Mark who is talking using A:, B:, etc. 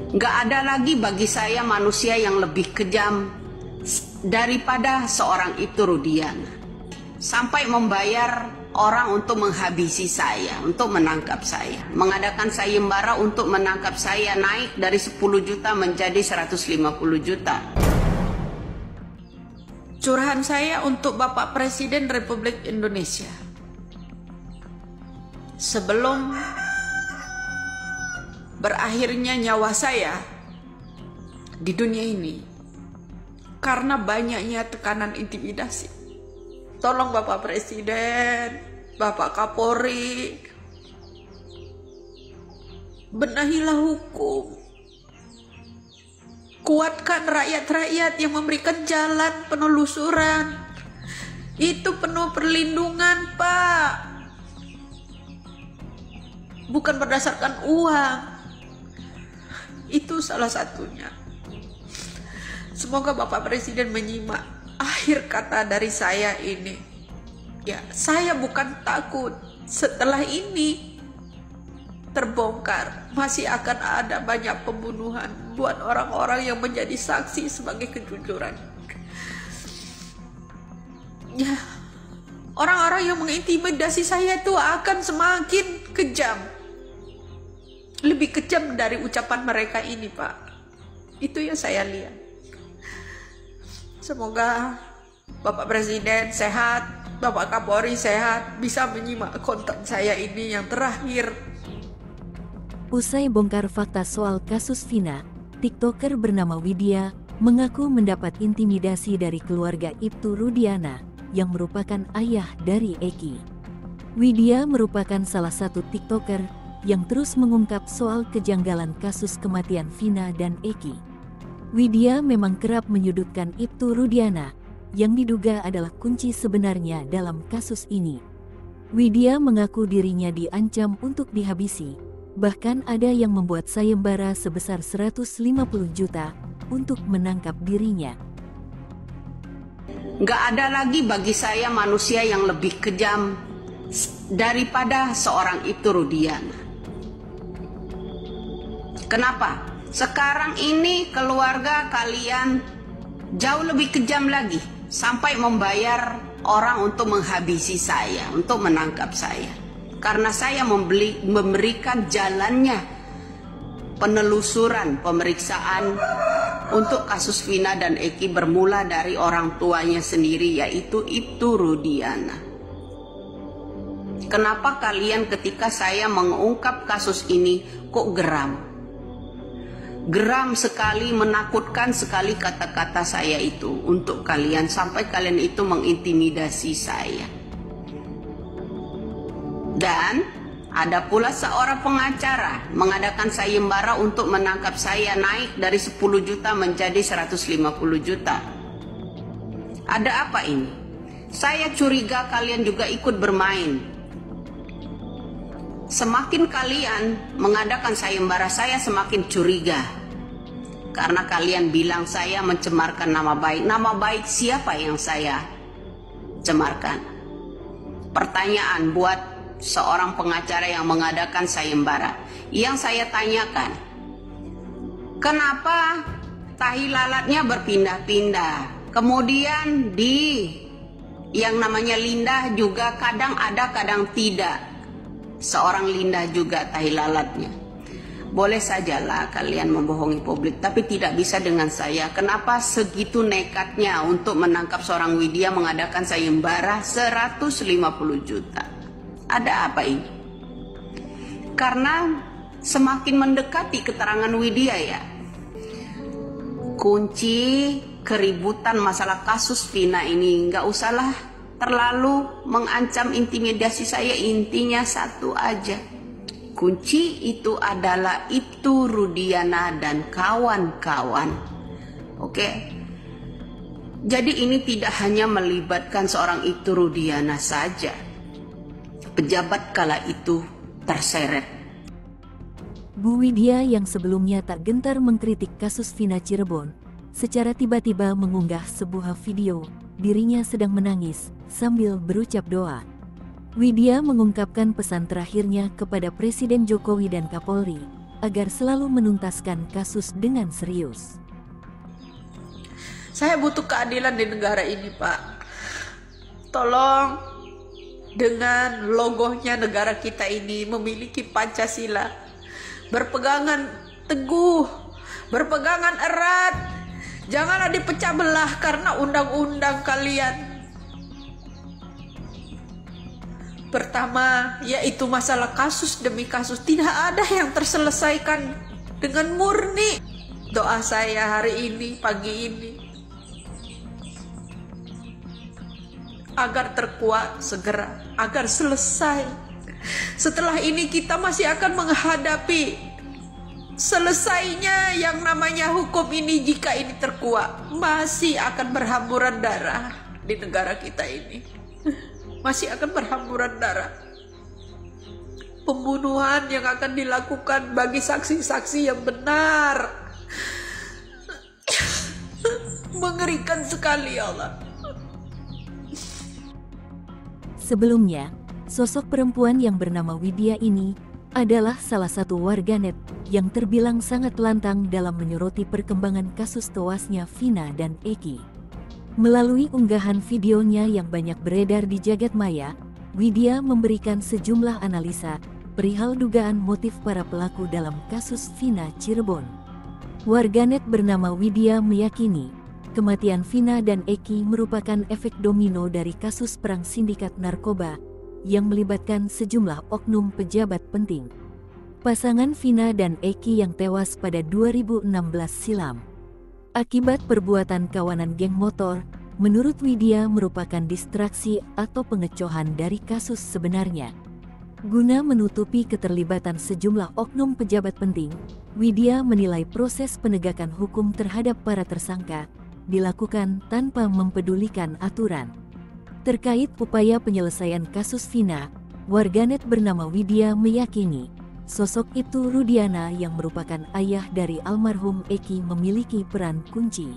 A: Nggak ada lagi bagi saya manusia yang lebih kejam daripada seorang itu Rudiana. Sampai membayar orang untuk menghabisi saya, untuk menangkap saya. Mengadakan sayembara untuk menangkap saya, naik dari 10 juta menjadi 150 juta.
B: Curahan saya untuk Bapak Presiden Republik Indonesia. Sebelum berakhirnya nyawa saya di dunia ini, karena banyaknya tekanan intimidasi, tolong Bapak Presiden, Bapak Kapolri, benahilah hukum. Kuatkan rakyat-rakyat yang memberikan jalan penelusuran. Itu penuh perlindungan, Pak. Bukan berdasarkan uang. Itu salah satunya. Semoga Bapak Presiden menyimak akhir kata dari saya ini. Ya, saya bukan takut. Setelah ini terbongkar, masih akan ada banyak pembunuhan buat orang-orang yang menjadi saksi sebagai kejujuran. Ya, orang-orang yang mengintimidasi saya itu akan semakin kejam. Lebih kejam dari ucapan mereka ini, Pak. Itu yang saya lihat. Semoga Bapak Presiden sehat, Bapak Kapolri sehat, bisa menyimak konten saya ini yang terakhir.
C: Usai bongkar fakta soal kasus Vina, TikToker bernama Widya mengaku mendapat intimidasi dari keluarga Ibtu Rudiana yang merupakan ayah dari Eki. Widya merupakan salah satu TikToker yang terus mengungkap soal kejanggalan kasus kematian Vina dan Eki. Widya memang kerap menyudutkan Ibtu Rudiana yang diduga adalah kunci sebenarnya dalam kasus ini. Widya mengaku dirinya diancam untuk dihabisi. Bahkan ada yang membuat sayembara sebesar 150 juta untuk menangkap dirinya.
A: Nggak ada lagi bagi saya manusia yang lebih kejam daripada seorang itu Rudiana. Kenapa? Sekarang ini keluarga kalian jauh lebih kejam lagi. Sampai membayar orang untuk menghabisi saya, untuk menangkap saya. Karena saya memberikan jalannya penelusuran, pemeriksaan untuk kasus Vina dan Eki bermula dari orang tuanya sendiri, yaitu Ibtu Rudiana. Kenapa kalian ketika saya mengungkap kasus ini kok geram? Geram sekali, menakutkan sekali kata-kata saya itu untuk kalian, sampai kalian itu mengintimidasi saya. Dan ada pula seorang pengacara mengadakan sayembara untuk menangkap saya, naik dari 10 juta menjadi 150 juta. Ada apa ini? Saya curiga kalian juga ikut bermain. Semakin kalian mengadakan sayembara, saya semakin curiga. Karena kalian bilang saya mencemarkan nama baik. Nama baik siapa yang saya cemarkan? Pertanyaan buat seorang pengacara yang mengadakan sayembara. Yang saya tanyakan, kenapa tahi lalatnya berpindah-pindah? Kemudian di yang namanya Linda juga kadang ada, kadang tidak. Seorang Linda juga tahi lalatnya. Boleh sajalah kalian membohongi publik, tapi tidak bisa dengan saya. Kenapa segitu nekatnya untuk menangkap seorang Widya mengadakan sayembara 150 juta? Ada apa ini? Karena semakin mendekati keterangan Widya ya, kunci keributan masalah kasus Vina ini nggak usahlah terlalu mengancam intimidasi saya. Intinya satu aja, kunci itu adalah Ibtu Rudiana dan kawan-kawan. Oke? Jadi ini tidak hanya melibatkan seorang Ibtu Rudiana saja. Pejabat kala itu terseret.
C: Bu Widya yang sebelumnya tak gentar mengkritik kasus Vina Cirebon, secara tiba-tiba mengunggah sebuah video dirinya sedang menangis sambil berucap doa. Widya mengungkapkan pesan terakhirnya kepada Presiden Jokowi dan Kapolri agar selalu menuntaskan kasus dengan serius.
B: Saya butuh keadilan di negara ini, Pak. Tolong, dengan logonya negara kita ini memiliki Pancasila, berpegangan teguh, berpegangan erat, janganlah dipecah belah karena undang-undang kalian. Pertama, yaitu masalah kasus demi kasus, tidak ada yang terselesaikan dengan murni. Doa saya hari ini, pagi ini, agar terkuat segera, agar selesai. Setelah ini kita masih akan menghadapi selesainya yang namanya hukum ini. Jika ini terkuat, masih akan berhamburan darah di negara kita ini. Masih akan berhamburan darah. Pembunuhan yang akan dilakukan bagi saksi-saksi yang benar. Mengerikan sekali, ya Allah.
C: Sebelumnya, sosok perempuan yang bernama Widya ini adalah salah satu warganet yang terbilang sangat lantang dalam menyoroti perkembangan kasus tewasnya Vina dan Eki. Melalui unggahan videonya yang banyak beredar di jagat maya, Widya memberikan sejumlah analisa perihal dugaan motif para pelaku dalam kasus Vina Cirebon. Warganet bernama Widya meyakini kematian Vina dan Eki merupakan efek domino dari kasus perang sindikat narkoba yang melibatkan sejumlah oknum pejabat penting. Pasangan Vina dan Eki yang tewas pada 2016 silam akibat perbuatan kawanan geng motor, menurut Widya merupakan distraksi atau pengecohan dari kasus sebenarnya. Guna menutupi keterlibatan sejumlah oknum pejabat penting, Widya menilai proses penegakan hukum terhadap para tersangka dilakukan tanpa mempedulikan aturan. Terkait upaya penyelesaian kasus Vina, warganet bernama Widya meyakini sosok Ibtu Rudiana yang merupakan ayah dari almarhum Eki memiliki peran kunci.